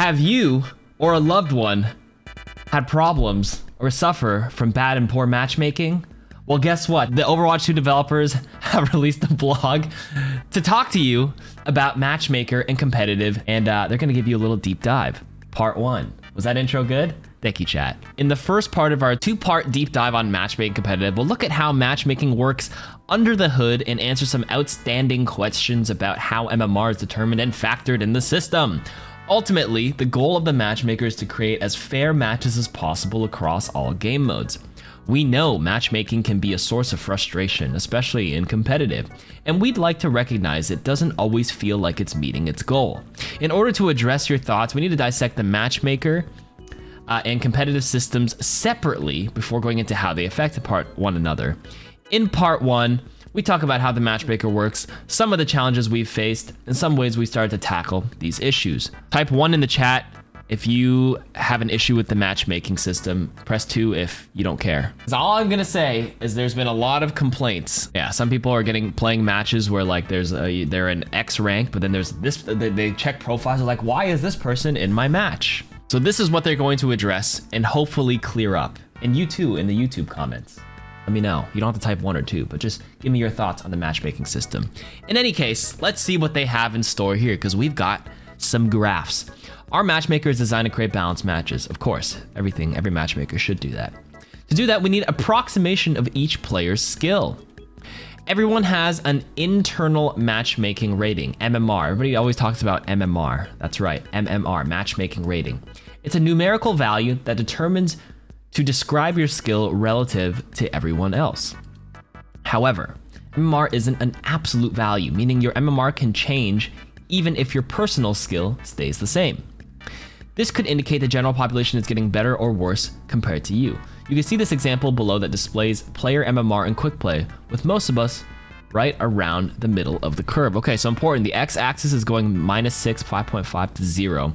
Have you or a loved one had problems or suffer from bad and poor matchmaking? Well, guess what? The Overwatch 2 developers have released a blog to talk to you about matchmaker and competitive, and they're gonna give you a little deep dive. Part 1. Was that intro good? Thank you, chat. In the first part of our 2-part deep dive on matchmaking competitive, we'll look at how matchmaking works under the hood and answer some outstanding questions about how MMR is determined and factored in the system. Ultimately, the goal of the matchmaker is to create as fair matches as possible across all game modes. We know matchmaking can be a source of frustration, especially in competitive, and we'd like to recognize it doesn't always feel like it's meeting its goal. In order to address your thoughts, we need to dissect the matchmaker and competitive systems separately before going into how they affect one another. In part 1, we talk about how the matchmaker works, some of the challenges we've faced, and some ways we started to tackle these issues. Type 1 in the chat if you have an issue with the matchmaking system. Press 2 if you don't care. So all I'm gonna say is there's been a lot of complaints. Yeah, some people are playing matches where like they're in X rank, but then there's this, they check profiles, they're like, why is this person in my match? So this is what they're going to address and hopefully clear up. And you too, in the YouTube comments. Let me know. You don't have to type 1 or 2, but just give me your thoughts on the matchmaking system. In any case, let's see what they have in store here, because we've got some graphs. Our matchmaker is designed to create balanced matches. Of course, every matchmaker should do that. To do that, we need approximation of each player's skill. Everyone has an internal matchmaking rating, MMR. Everybody always talks about MMR. That's right, MMR, matchmaking rating. It's a numerical value that determines to describe your skill relative to everyone else. However, MMR isn't an absolute value, meaning your MMR can change even if your personal skill stays the same. This could indicate the general population is getting better or worse compared to you. You can see this example below that displays player MMR in quick play, with most of us right around the middle of the curve. Okay, so important, the x-axis is going -6, 5.5 to 0.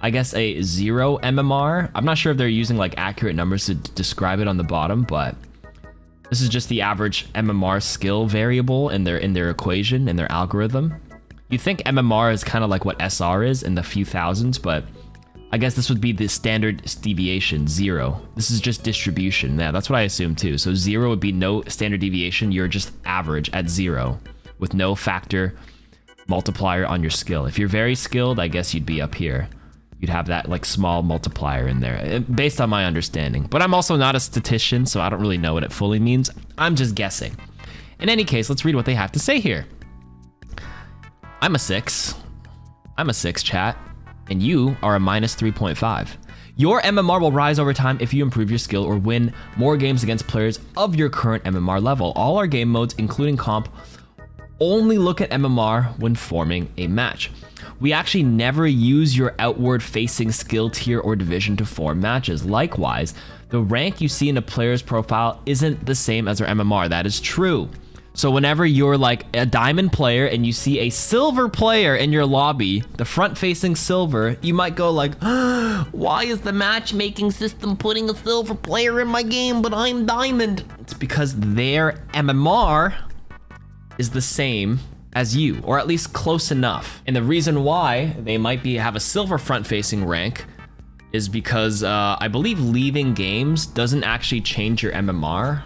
I guess a 0 MMR. I'm not sure if they're using like accurate numbers to describe it on the bottom, but this is just the average MMR skill variable in their equation, in their algorithm. You think MMR is kind of like what SR is in the few thousands, but I guess this would be the standard deviation, 0. This is just distribution. Yeah, that's what I assume too. So 0 would be no standard deviation. You're just average at 0 with no factor multiplier on your skill. If you're very skilled, I guess you'd be up here. You'd have that like small multiplier in there, based on my understanding. But I'm also not a statistician, so I don't really know what it fully means. I'm just guessing. In any case, let's read what they have to say here. I'm a 6. I'm a 6, chat. And you are a -3.5. Your MMR will rise over time if you improve your skill or win more games against players of your current MMR level. All our game modes, including comp, only look at MMR when forming a match. We actually never use your outward facing skill tier or division to form matches. Likewise, the rank you see in a player's profile isn't the same as their MMR. That is true. So whenever you're like a diamond player and you see a silver player in your lobby, the front-facing silver, you might go like, why is the matchmaking system putting a silver player in my game, but I'm diamond? It's because their MMR is the same as you, or at least close enough. And the reason why they might have a silver front-facing rank is because I believe leaving games doesn't actually change your MMR.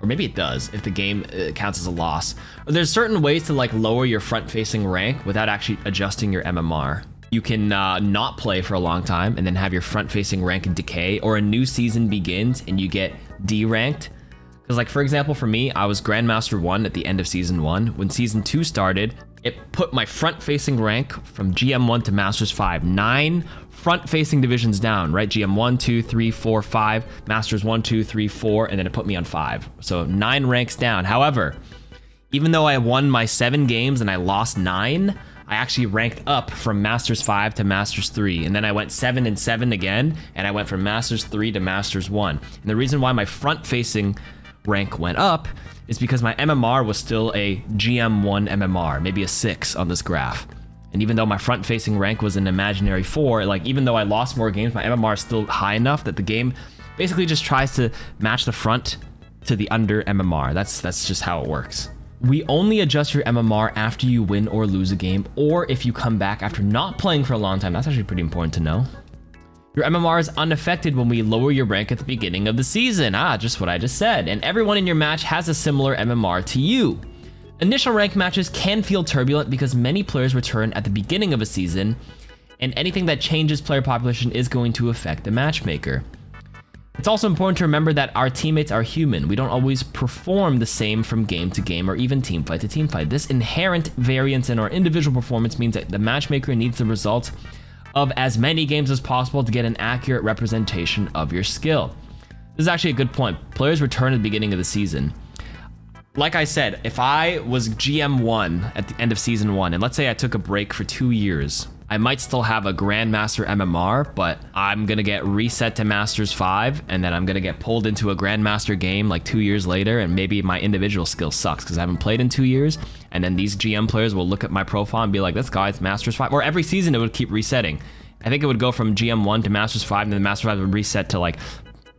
Or maybe it does if the game counts as a loss. Or there's certain ways to like lower your front-facing rank without actually adjusting your MMR. You can not play for a long time and then have your front-facing rank decay, or a new season begins and you get D-ranked. Because like, for example, for me, I was Grandmaster 1 at the end of Season 1. When Season 2 started, it put my front-facing rank from GM1 to Masters 5. 9 front-facing divisions down, right? GM 1, 2, 3, 4, 5, Masters 1, 2, 3, 4, and then it put me on 5. So 9 ranks down. However, even though I won my 7 games and I lost 9, I actually ranked up from Masters 5 to Masters 3. And then I went 7 and 7 again, and I went from Masters 3 to Masters 1. And the reason why my front-facing rank went up is because my MMR was still a GM1 MMR, maybe a 6 on this graph. And even though my front-facing rank was an imaginary 4, like even though I lost more games, my MMR is still high enough that the game basically just tries to match the front to the under MMR. That's just how it works. We only adjust your MMR after you win or lose a game, or if you come back after not playing for a long time. That's actually pretty important to know. Your MMR is unaffected when we lower your rank at the beginning of the season. Just what I just said. And everyone in your match has a similar MMR to you. Initial rank matches can feel turbulent because many players return at the beginning of a season, and anything that changes player population is going to affect the matchmaker. It's also important to remember that our teammates are human. We don't always perform the same from game to game or even team fight to team fight. This inherent variance in our individual performance means that the matchmaker needs the results of as many games as possible to get an accurate representation of your skill. This is actually a good point. Players return at the beginning of the season. Like I said, if I was GM1 at the end of season 1, and let's say I took a break for 2 years, I might still have a Grandmaster MMR, but I'm gonna get reset to Masters 5, and then I'm gonna get pulled into a Grandmaster game like 2 years later, and maybe my individual skill sucks because I haven't played in 2 years, and then these GM players will look at my profile and be like, this guy's Masters 5, or every season it would keep resetting. I think it would go from GM1 to Masters 5, and then the Masters 5 would reset to like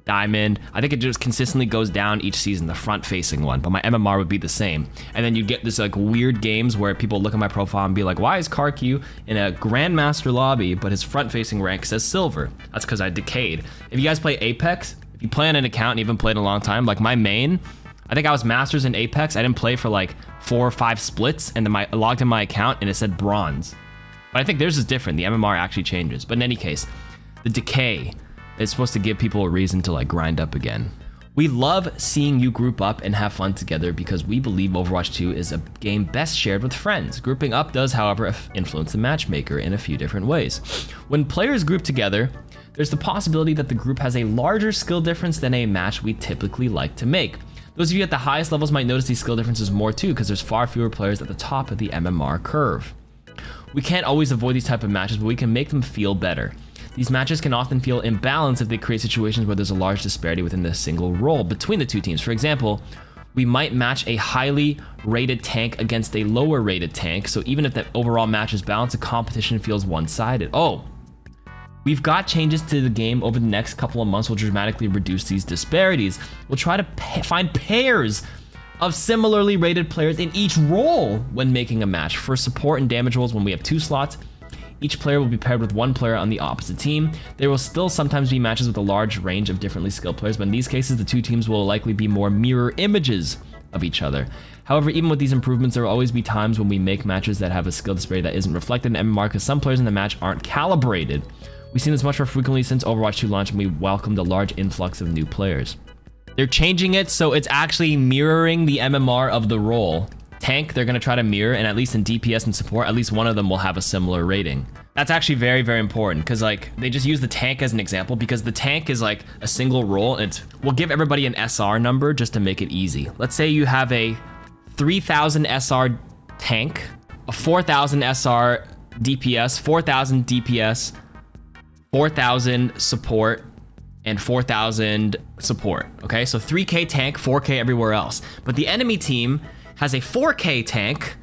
Diamond. I think it just consistently goes down each season, the front-facing one, but my MMR would be the same. And then you get this like weird games where people look at my profile and be like, why is KarQ in a Grandmaster lobby, but his front-facing rank says silver? That's because I decayed. If you guys play Apex, if you play on an account and you haven't played in a long time, like my main, I think I was Masters in Apex. I didn't play for like 4 or 5 splits, and then I logged in my account and it said bronze. But I think theirs is different. The MMR actually changes. But in any case, the decay is supposed to give people a reason to like grind up again. We love seeing you group up and have fun together because we believe Overwatch 2 is a game best shared with friends. Grouping up does, however, influence the matchmaker in a few different ways. When players group together, there's the possibility that the group has a larger skill difference than a match we typically like to make. Those of you at the highest levels might notice these skill differences more too because there's far fewer players at the top of the MMR curve. We can't always avoid these type of matches, but we can make them feel better. These matches can often feel imbalanced if they create situations where there's a large disparity within the single role between the two teams. For example, we might match a highly rated tank against a lower rated tank, so even if the overall match is balanced, the competition feels one-sided. Oh, we've got changes to the game over the next couple of months will dramatically reduce these disparities. We'll try to find pairs of similarly rated players in each role when making a match. For support and damage roles, when we have 2 slots, each player will be paired with 1 player on the opposite team. There will still sometimes be matches with a large range of differently skilled players, but in these cases, the 2 teams will likely be more mirror images of each other. However, even with these improvements, there will always be times when we make matches that have a skill disparity that isn't reflected in MMR because some players in the match aren't calibrated. We've seen this much more frequently since Overwatch 2 launched, and we welcomed a large influx of new players. They're changing it so it's actually mirroring the MMR of the role. Tank, they're gonna try to mirror, and at least in DPS and support, at least one of them will have a similar rating. That's actually very, very important because like they just use the tank as an example because the tank is like a single role, and we'll give everybody an SR number just to make it easy. Let's say you have a 3000 SR tank, a 4000 SR DPS, 4000 DPS, 4000 support, and 4000 support. Okay, so 3K tank, 4K everywhere else. But the enemy team has a 4K tank,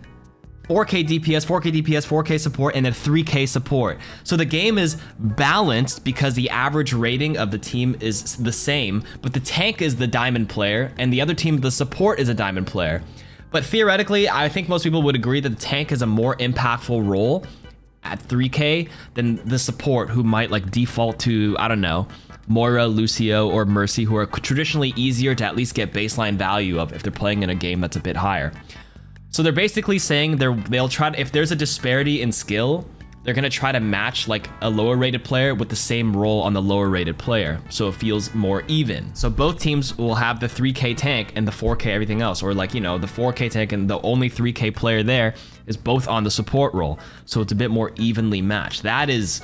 4K DPS, 4K DPS, 4K support, and a 3K support. So the game is balanced because the average rating of the team is the same, but the tank is the diamond player, and the other team, the support, is a diamond player. But theoretically, I think most people would agree that the tank is a more impactful role at 3K than the support, who might like default to, I don't know, Moira, Lucio, or Mercy, who are traditionally easier to at least get baseline value of if they're playing in a game that's a bit higher. So they're basically saying they'll try to, if there's a disparity in skill, they're gonna try to match like a lower rated player with the same role on the lower rated player, so it feels more even. So both teams will have the 3K tank and the 4K everything else, or like, you know, the 4K tank and the only 3K player there is both on the support role, so it's a bit more evenly matched. That is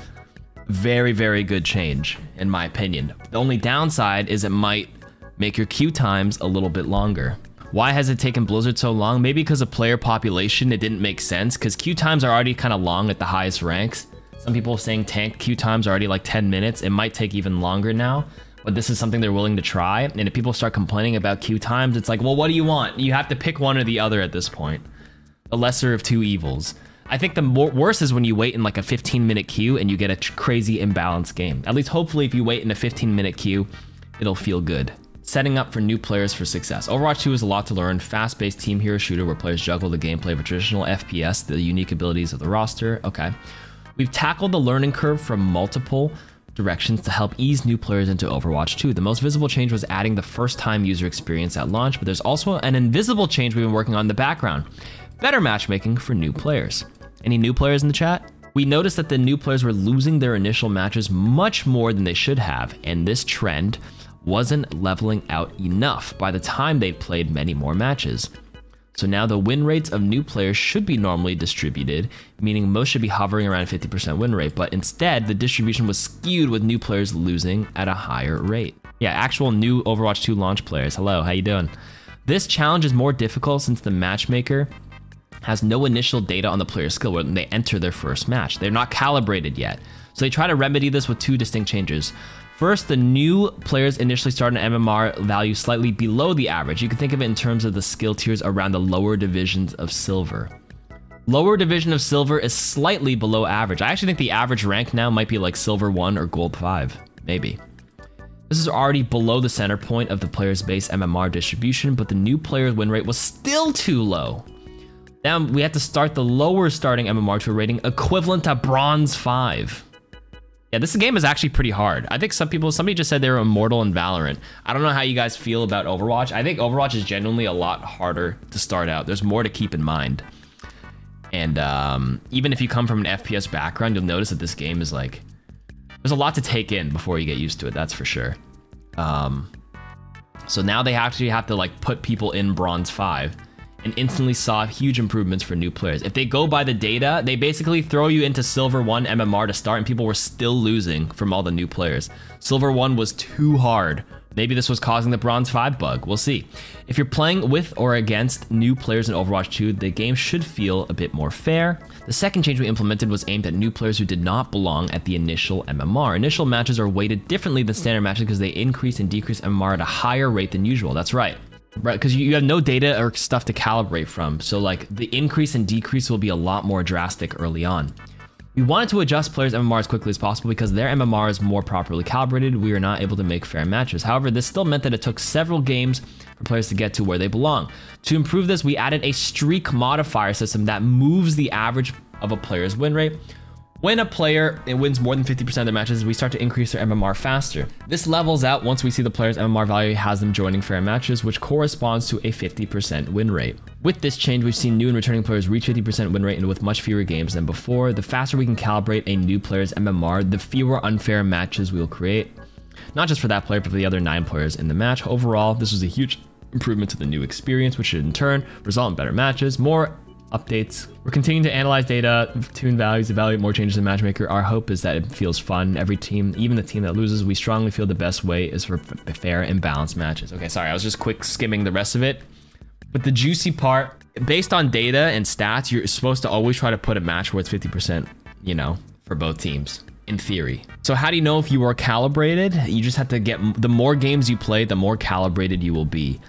very, very good change, in my opinion. The only downside is it might make your queue times a little bit longer. Why has it taken Blizzard so long? Maybe because of player population, it didn't make sense, because queue times are already kind of long at the highest ranks. Some people are saying tank queue times are already like 10 minutes. It might take even longer now, but this is something they're willing to try. And if people start complaining about queue times, it's like, well, what do you want? You have to pick one or the other at this point. The lesser of two evils. I think the worst is when you wait in like a 15-minute queue and you get a crazy imbalanced game. At least hopefully if you wait in a 15-minute queue, it'll feel good. setting up for new players for success. Overwatch 2 is a lot to learn. Fast-paced team hero shooter where players juggle the gameplay of a traditional FPS, the unique abilities of the roster. Okay. We've tackled the learning curve from multiple directions to help ease new players into Overwatch 2. The most visible change was adding the first-time user experience at launch, but there's also an invisible change we've been working on in the background. Better matchmaking for new players. Any new players in the chat? We noticed that the new players were losing their initial matches much more than they should have, and this trend wasn't leveling out enough by the time they'd played many more matches. So now the win rates of new players should be normally distributed, meaning most should be hovering around 50% win rate, but instead the distribution was skewed with new players losing at a higher rate. Yeah, actual new Overwatch 2 launch players. Hello, how you doing? This challenge is more difficult since the matchmaker has no initial data on the player's skill when they enter their first match. They're not calibrated yet. So they try to remedy this with two distinct changes. First, the new players initially start an MMR value slightly below the average. You can think of it in terms of the skill tiers around the lower divisions of silver. Lower division of silver is slightly below average. I actually think the average rank now might be like silver 1 or gold 5, maybe. This is already below the center point of the player's base MMR distribution, but the new player's win rate was still too low. Now we have to start the lower starting MMR to a rating equivalent to bronze 5. Yeah, this game is actually pretty hard. I think somebody just said they were immortal in Valorant. I don't know how you guys feel about Overwatch. I think Overwatch is genuinely a lot harder to start out. There's more to keep in mind. And even if you come from an FPS background, you'll notice that this game is like, there's a lot to take in before you get used to it, that's for sure. So now they actually have to like put people in bronze 5. And instantly saw huge improvements for new players. If they go by the data, they basically throw you into Silver 1 MMR to start, and people were still losing from all the new players. Silver 1 was too hard. Maybe this was causing the Bronze 5 bug. We'll see. If you're playing with or against new players in Overwatch 2, the game should feel a bit more fair. The second change we implemented was aimed at new players who did not belong at the initial MMR. Initial matches are weighted differently than standard matches because they increase and decrease MMR at a higher rate than usual. That's right. Right, because you have no data or stuff to calibrate from. So like the increase and decrease will be a lot more drastic early on. We wanted to adjust players' MMR as quickly as possible because their MMR is more properly calibrated. We were not able to make fair matches. However, this still meant that it took several games for players to get to where they belong. To improve this, we added a streak modifier system that moves the average of a player's win rate. When a player wins more than 50% of their matches, we start to increase their MMR faster. This levels out once we see the player's MMR value has them joining fair matches, which corresponds to a 50% win rate. With this change, we've seen new and returning players reach 50% win rate and with much fewer games than before. The faster we can calibrate a new player's MMR, the fewer unfair matches we will create. Not just for that player, but for the other 9 players in the match. Overall, this was a huge improvement to the new experience, which should in turn result in better matches, more updates. We're continuing to analyze data, tune values, evaluate more changes in Matchmaker. Our hope is that it feels fun. Every team, even the team that loses, we strongly feel the best way is for fair and balanced matches. Okay, sorry, I was just quick skimming the rest of it. But the juicy part, based on data and stats, you're supposed to always try to put a match where it's 50%, you know, for both teams, in theory. So how do you know if you are calibrated? You just have to get, the more games you play, the more calibrated you will be.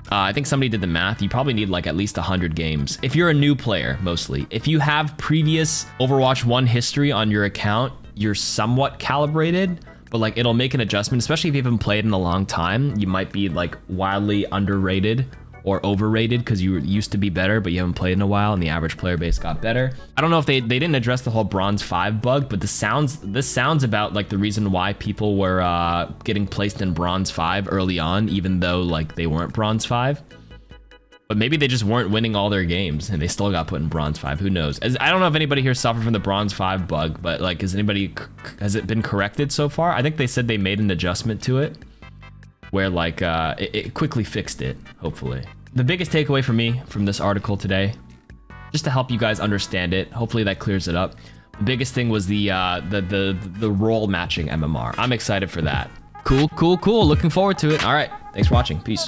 I think somebody did the math. You probably need like at least 100 games. If you're a new player, mostly. If you have previous Overwatch 1 history on your account, you're somewhat calibrated, but like it'll make an adjustment, especially if you haven't played in a long time. You might be like wildly underrated or overrated because you used to be better, but you haven't played in a while and the average player base got better. I don't know if they didn't address the whole bronze 5 bug, but this sounds about like the reason why people were getting placed in bronze 5 early on, even though like they weren't bronze 5. But maybe they just weren't winning all their games and they still got put in bronze 5. Who knows? I don't know if anybody here suffered from the bronze 5 bug, but like, has it been corrected so far? I think they said they made an adjustment to it where like it quickly fixed it, hopefully. The biggest takeaway for me from this article today, just to help you guys understand it, hopefully that clears it up. The biggest thing was the role matching MMR. I'm excited for that. Cool. Looking forward to it. All right, thanks for watching. Peace.